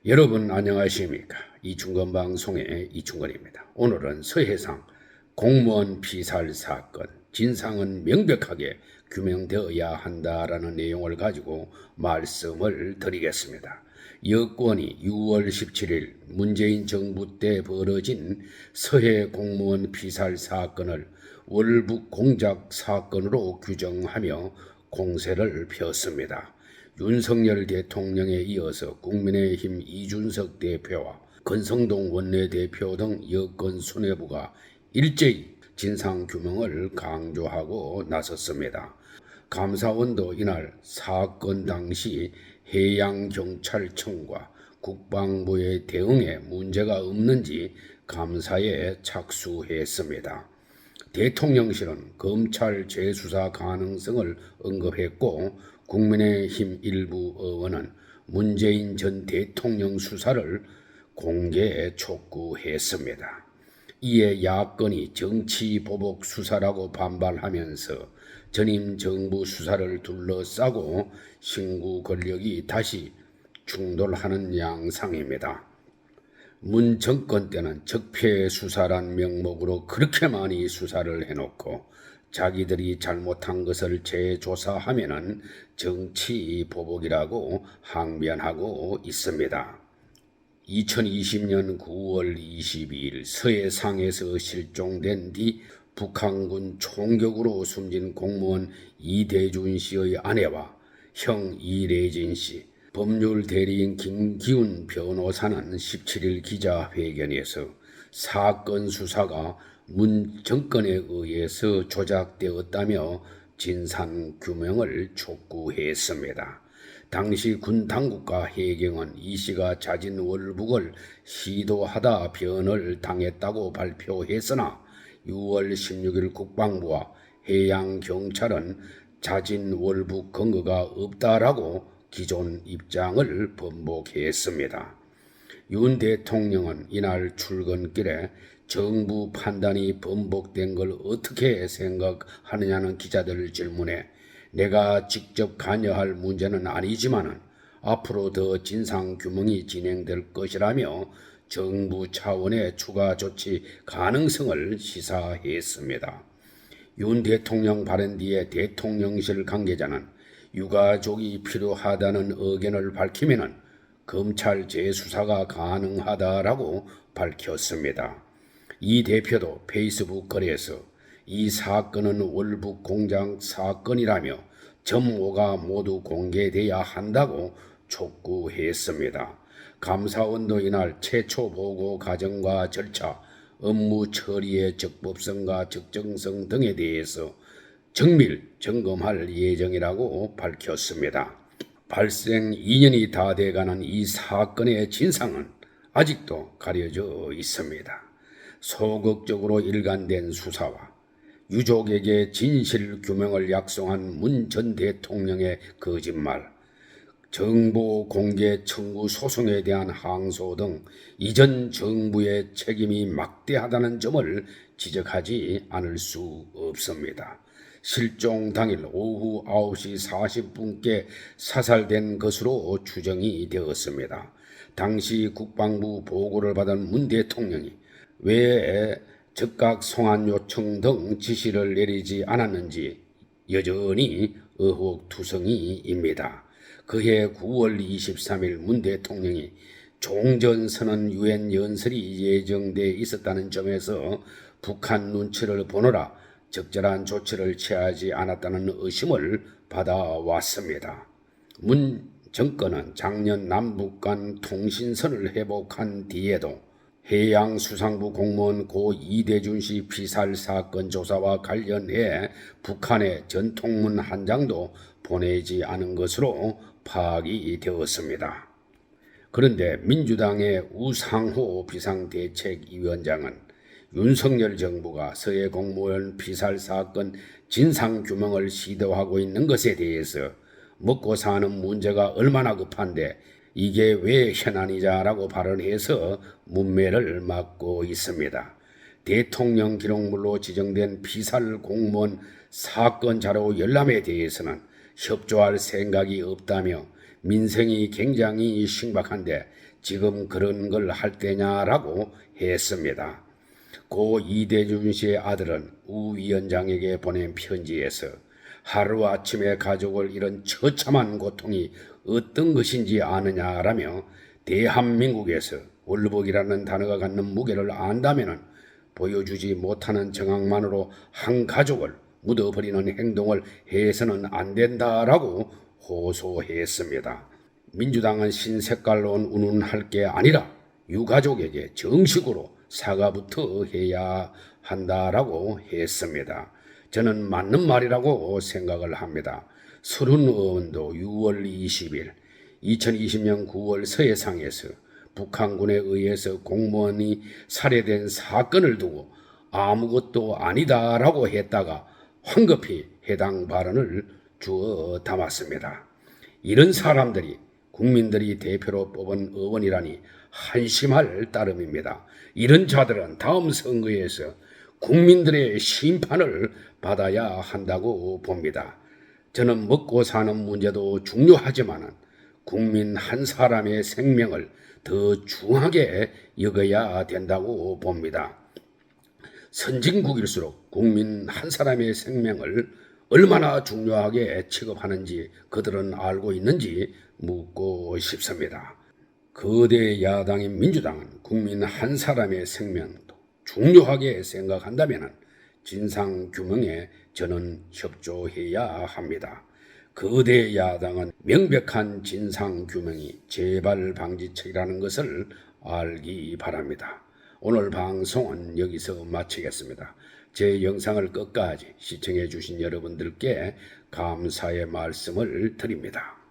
여러분 안녕하십니까? 이충건 방송의 이충건입니다. 오늘은 서해상 공무원 피살 사건 진상은 명백하게 규명되어야 한다라는 내용을 가지고 말씀을 드리겠습니다. 여권이 6월 17일 문재인 정부 때 벌어진 서해 공무원 피살 사건을 월북 공작 사건으로 규정하며 공세를 폈습니다. 윤석열 대통령에 이어서 국민의힘 이준석 대표와 권성동 원내대표 등 여권 수뇌부가 일제히 진상규명을 강조하고 나섰습니다. 감사원도 이날 사건 당시 해양경찰청과 국방부의 대응에 문제가 없는지 감사에 착수했습니다. 대통령실은 검찰 재수사 가능성을 언급했고 국민의힘 일부 의원은 문재인 전 대통령 수사를 공개 촉구했습니다. 이에 야권이 정치보복 수사라고 반발하면서 전임 정부 수사를 둘러싸고 신구 권력이 다시 충돌하는 양상입니다. 문 정권 때는 적폐 수사란 명목으로 그렇게 많이 수사를 해놓고 자기들이 잘못한 것을 재조사하면은 정치 보복이라고 항변하고 있습니다. 2020년 9월 22일 서해상에서 실종된 뒤 북한군 총격으로 숨진 공무원 이대준 씨의 아내와 형 이래진 씨, 법률 대리인 김기훈 변호사는 17일 기자회견에서 사건 수사가 문 정권에 의해서 조작되었다며 진상규명을 촉구했습니다. 당시 군 당국과 해경은 이 씨가 자진 월북을 시도하다 변을 당했다고 발표했으나 6월 16일 국방부와 해양경찰은 자진 월북 근거가 없다라고 기존 입장을 번복했습니다. 윤 대통령은 이날 출근길에 정부 판단이 번복된 걸 어떻게 생각하느냐는 기자들 질문에 내가 직접 관여할 문제는 아니지만 앞으로 더 진상규명이 진행될 것이라며 정부 차원의 추가 조치 가능성을 시사했습니다. 윤 대통령 발언 뒤에 대통령실 관계자는 유가족이 필요하다는 의견을 밝히면 검찰 재수사가 가능하다라고 밝혔습니다. 이 대표도 페이스북 글에서 이 사건은 월북 공작 사건이라며 전모가 모두 공개돼야 한다고 촉구했습니다. 감사원도 이날 최초 보고 과정과 절차, 업무 처리의 적법성과 적정성 등에 대해서 정밀 점검할 예정이라고 밝혔습니다. 발생 2년이 다 돼가는 이 사건의 진상은 아직도 가려져 있습니다. 소극적으로 일관된 수사와 유족에게 진실 규명을 약속한 문 전 대통령의 거짓말, 정보 공개 청구 소송에 대한 항소 등 이전 정부의 책임이 막대하다는 점을 지적하지 않을 수 없습니다. 실종 당일 오후 9시 40분께 사살된 것으로 추정이 되었습니다. 당시 국방부 보고를 받은 문 대통령이 왜 즉각 송환 요청 등 지시를 내리지 않았는지 여전히 의혹투성이입니다. 그해 9월 23일 문 대통령이 종전선언 유엔 연설이 예정돼 있었다는 점에서 북한 눈치를 보느라 적절한 조치를 취하지 않았다는 의심을 받아왔습니다. 문 정권은 작년 남북 간 통신선을 회복한 뒤에도 해양수산부 공무원 고 이대준 씨 피살 사건 조사와 관련해 북한에 전통문 한 장도 보내지 않은 것으로 파악이 되었습니다. 그런데 민주당의 우상호 비상대책위원장은 윤석열 정부가 서해 공무원 피살 사건 진상규명을 시도하고 있는 것에 대해서 먹고 사는 문제가 얼마나 급한데 이게 왜 현안이자라고 발언해서 문매를 맞고 있습니다. 대통령 기록물로 지정된 피살 공무원 사건 자료 열람에 대해서는 협조할 생각이 없다며 민생이 굉장히 심각한데 지금 그런 걸 할 때냐라고 했습니다. 고 이대준 씨의 아들은 우 위원장에게 보낸 편지에서 하루아침에 가족을 잃은 처참한 고통이 어떤 것인지 아느냐라며 대한민국에서 월북이라는 단어가 갖는 무게를 안다면 보여주지 못하는 정황만으로 한 가족을 묻어버리는 행동을 해서는 안 된다라고 호소했습니다. 민주당은 신색깔론 운운할 게 아니라 유가족에게 정식으로 사과부터 해야 한다라고 했습니다. 저는 맞는 말이라고 생각을 합니다. 서른 의원도 6월 20일 2020년 9월 서해상에서 북한군에 의해서 공무원이 살해된 사건을 두고 아무것도 아니다라고 했다가 황급히 해당 발언을 주워 담았습니다. 이런 사람들이 국민들이 대표로 뽑은 의원이라니 한심할 따름입니다. 이런 자들은 다음 선거에서 국민들의 심판을 받아야 한다고 봅니다. 저는 먹고 사는 문제도 중요하지만 국민 한 사람의 생명을 더 중하게 여겨야 된다고 봅니다. 선진국일수록 국민 한 사람의 생명을 얼마나 중요하게 취급하는지 그들은 알고 있는지 묻고 싶습니다. 거대 야당인 민주당은 국민 한 사람의 생명도 중요하게 생각한다면 진상규명에 저는 협조해야 합니다. 거대 야당은 명백한 진상규명이 재발방지책이라는 것을 알기 바랍니다. 오늘 방송은 여기서 마치겠습니다. 제 영상을 끝까지 시청해 주신 여러분들께 감사의 말씀을 드립니다.